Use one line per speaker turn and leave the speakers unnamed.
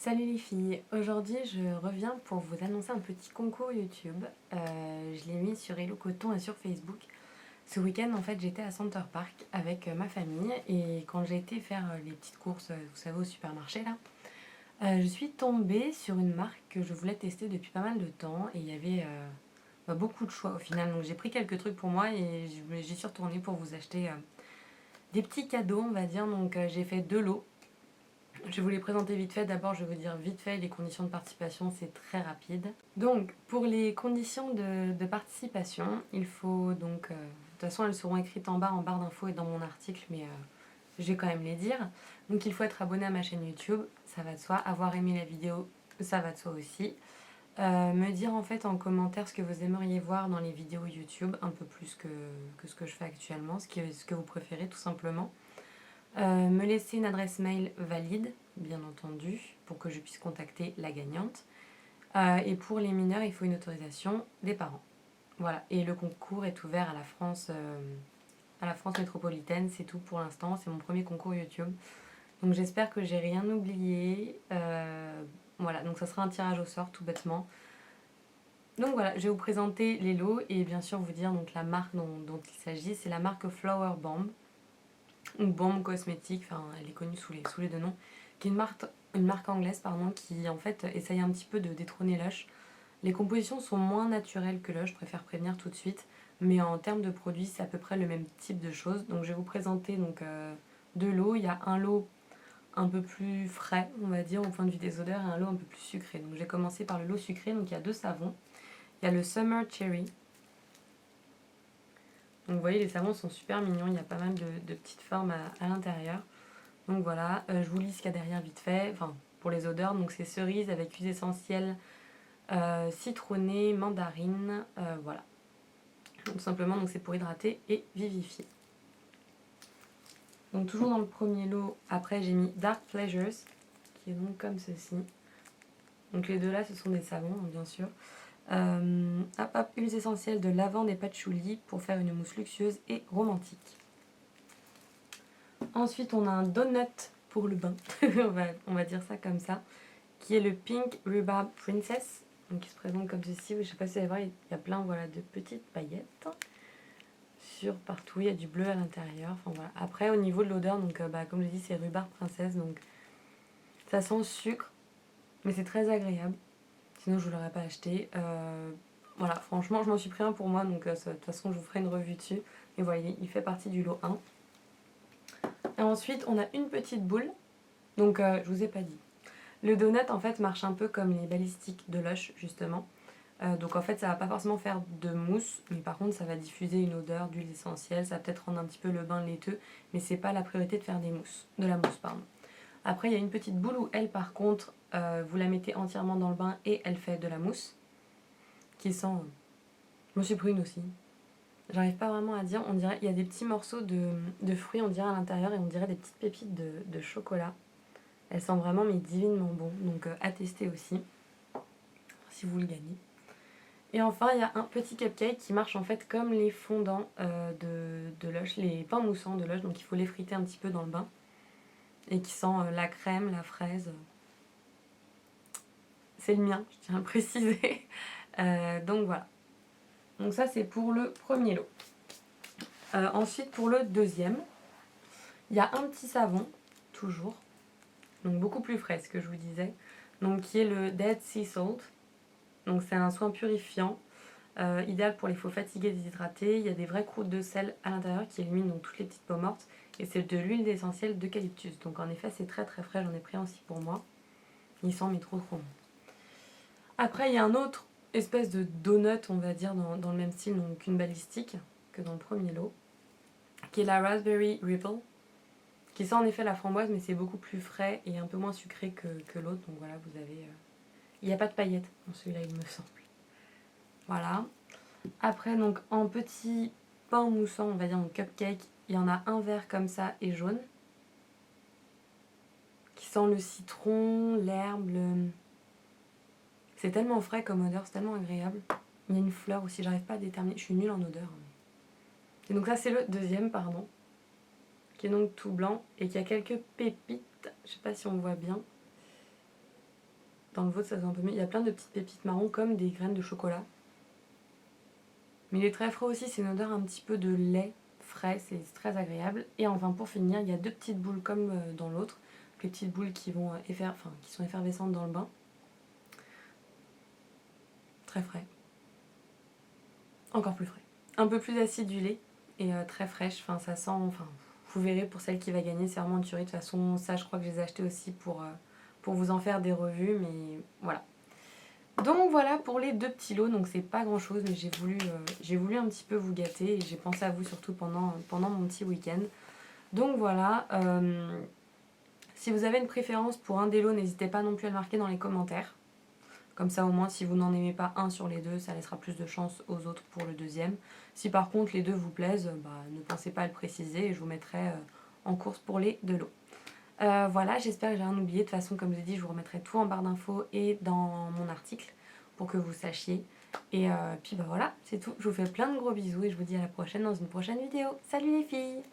Salut les filles, aujourd'hui je reviens pour vous annoncer un petit concours YouTube. Je l'ai mis sur Hello Coton et sur Facebook. Ce week-end en fait j'étais à Center Park avec ma famille et quand j'ai été faire les petites courses, vous savez au supermarché là, je suis tombée sur une marque que je voulais tester depuis pas mal de temps et il y avait beaucoup de choix au final. Donc j'ai pris quelques trucs pour moi et j'y suis retournée pour vous acheter des petits cadeaux on va dire. Donc j'ai fait 2 lots. Je vais vous les présenter vite fait. D'abord, je vais vous dire vite fait les conditions de participation, c'est très rapide. Donc, pour les conditions de participation, il faut donc... de toute façon, elles seront écrites en barre d'infos et dans mon article, mais je vais quand même les dire. Donc, il faut être abonné à ma chaîne YouTube, ça va de soi. Avoir aimé la vidéo, ça va de soi aussi. Me dire en fait en commentaire ce que vous aimeriez voir dans les vidéos YouTube, un peu plus que ce que je fais actuellement, ce que vous préférez tout simplement. Me laisser une adresse mail valide, bien entendu, pour que je puisse contacter la gagnante. Et pour les mineurs, il faut une autorisation des parents. Voilà, et le concours est ouvert à la France métropolitaine, c'est tout pour l'instant, c'est mon premier concours YouTube. Donc j'espère que j'ai rien oublié. Voilà, donc ça sera un tirage au sort tout bêtement. Donc voilà, je vais vous présenter les lots et bien sûr vous dire donc la marque dont il s'agit, c'est la marque Flower Bomb. Ou Bomb Cosmétique, enfin elle est connue sous les deux noms, qui est une marque anglaise pardon, qui en fait essaye un petit peu de détrôner Lush. Les compositions sont moins naturelles que Lush, je préfère prévenir tout de suite, mais en termes de produits c'est à peu près le même type de choses. Donc je vais vous présenter donc, 2 lots. Il y a un lot un peu plus frais, on va dire, au point de vue des odeurs, et un lot un peu plus sucré. Donc j'ai commencé par le lot sucré, donc il y a 2 savons. Il y a le Summer Cherry. Donc vous voyez, les savons sont super mignons, il y a pas mal de petites formes à l'intérieur. Donc voilà, je vous lis ce qu'il y a derrière vite fait. Enfin, pour les odeurs, donc c'est cerise avec huile essentielle, citronnée, mandarine, voilà. Donc, tout simplement, donc c'est pour hydrater et vivifier. Donc toujours dans le premier lot, après j'ai mis Dark Pleasures, qui est donc comme ceci. Donc les deux là, ce sont des savons, bien sûr. Huiles essentielles de lavande et patchouli pour faire une mousse luxueuse et romantique. Ensuite, on a un donut pour le bain, on va dire ça comme ça, qui est le Pink Rhubarb Princess, donc qui se présente comme ceci. Je ne sais pas si vous allez voir, il y a plein voilà, de petites paillettes sur partout, il y a du bleu à l'intérieur. Enfin, voilà. Après, au niveau de l'odeur, donc comme je dis, c'est Rhubarb Princess, donc ça sent le sucre, mais c'est très agréable. Sinon, je ne l'aurais pas acheté. Voilà, franchement, je m'en suis pris un pour moi, donc de toute façon, je vous ferai une revue dessus. Et voilà, il fait partie du lot 1. Et ensuite, on a une petite boule. Donc, je vous ai pas dit. Le donut, en fait, marche un peu comme les balistiques de Lush, justement. Donc, en fait, ça va pas forcément faire de mousse, mais par contre, ça va diffuser une odeur d'huile essentielle. Ça va peut-être rendre un petit peu le bain laiteux, mais c'est pas la priorité de faire de la mousse, pardon. Après, il y a une petite boule où elle, par contre, vous la mettez entièrement dans le bain et elle fait de la mousse, qui sent... Je me suis pris une aussi. J'arrive pas vraiment à dire, on dirait, il y a des petits morceaux de fruits, on dirait à l'intérieur, et on dirait des petites pépites de chocolat. Elles sentent vraiment mais divinement bon, donc à tester aussi, si vous le gagnez. Et enfin, il y a un petit cupcake qui marche en fait comme les fondants de Lush, les pains moussants de Lush, donc il faut les friter un petit peu dans le bain. Et qui sent la crème, la fraise. C'est le mien, je tiens à le préciser. Donc voilà. Donc ça c'est pour le premier lot. Ensuite pour le deuxième, il y a un petit savon, toujours. Donc beaucoup plus frais, ce que je vous disais. Donc qui est le Dead Sea Salt. Donc c'est un soin purifiant, idéal pour les peaux fatiguées et déshydratés. Il y a des vraies croûtes de sel à l'intérieur qui éliminent donc toutes les petites peaux mortes. Et c'est de l'huile essentielle d'eucalyptus. Donc en effet c'est très très frais, j'en ai pris un aussi pour moi. Il sent mais trop trop bon. Après il y a un autre espèce de donut on va dire dans le même style, donc une balistique que dans le premier lot, qui est la Raspberry Ripple, qui sent en effet la framboise mais c'est beaucoup plus frais et un peu moins sucré que l'autre. Donc voilà, vous avez... Il n'y a pas de paillettes dans celui-là il me semble. Voilà. Après, donc en petit pain moussant, on va dire en cupcake, il y en a un vert comme ça et jaune, qui sent le citron, l'herbe, C'est tellement frais comme odeur, c'est tellement agréable. Il y a une fleur aussi, j'arrive pas à déterminer, je suis nulle en odeur. Et donc ça c'est le deuxième, pardon, qui est donc tout blanc et qui a quelques pépites, je sais pas si on voit bien. Dans le vôtre, ça sent un peu mieux. Il y a plein de petites pépites marron comme des graines de chocolat. Mais il est très frais aussi, c'est une odeur un petit peu de lait frais, c'est très agréable. Et enfin pour finir, il y a 2 petites boules comme dans l'autre. Les petites boules qui vont qui sont effervescentes dans le bain. Très frais. Encore plus frais. Un peu plus acidulé et très fraîche. Enfin ça sent, vous verrez pour celle qui va gagner, c'est vraiment une tuerie. De toute façon, ça je crois que je les ai achetés aussi pour vous en faire des revues, mais voilà. Donc voilà pour les 2 petits lots, donc c'est pas grand chose, mais j'ai voulu un petit peu vous gâter et j'ai pensé à vous surtout pendant mon petit week-end. Donc voilà, si vous avez une préférence pour un des lots, n'hésitez pas non plus à le marquer dans les commentaires. Comme ça au moins si vous n'en aimez pas un sur les deux, ça laissera plus de chance aux autres pour le deuxième. Si par contre les deux vous plaisent, ne pensez pas à le préciser et je vous mettrai en course pour les 2 lots. Voilà, j'espère que j'ai rien oublié. De toute façon, comme je dis, je vous remettrai tout en barre d'infos et dans mon article pour que vous sachiez. Et puis voilà, c'est tout. Je vous fais plein de gros bisous et je vous dis à la prochaine dans une prochaine vidéo. Salut les filles!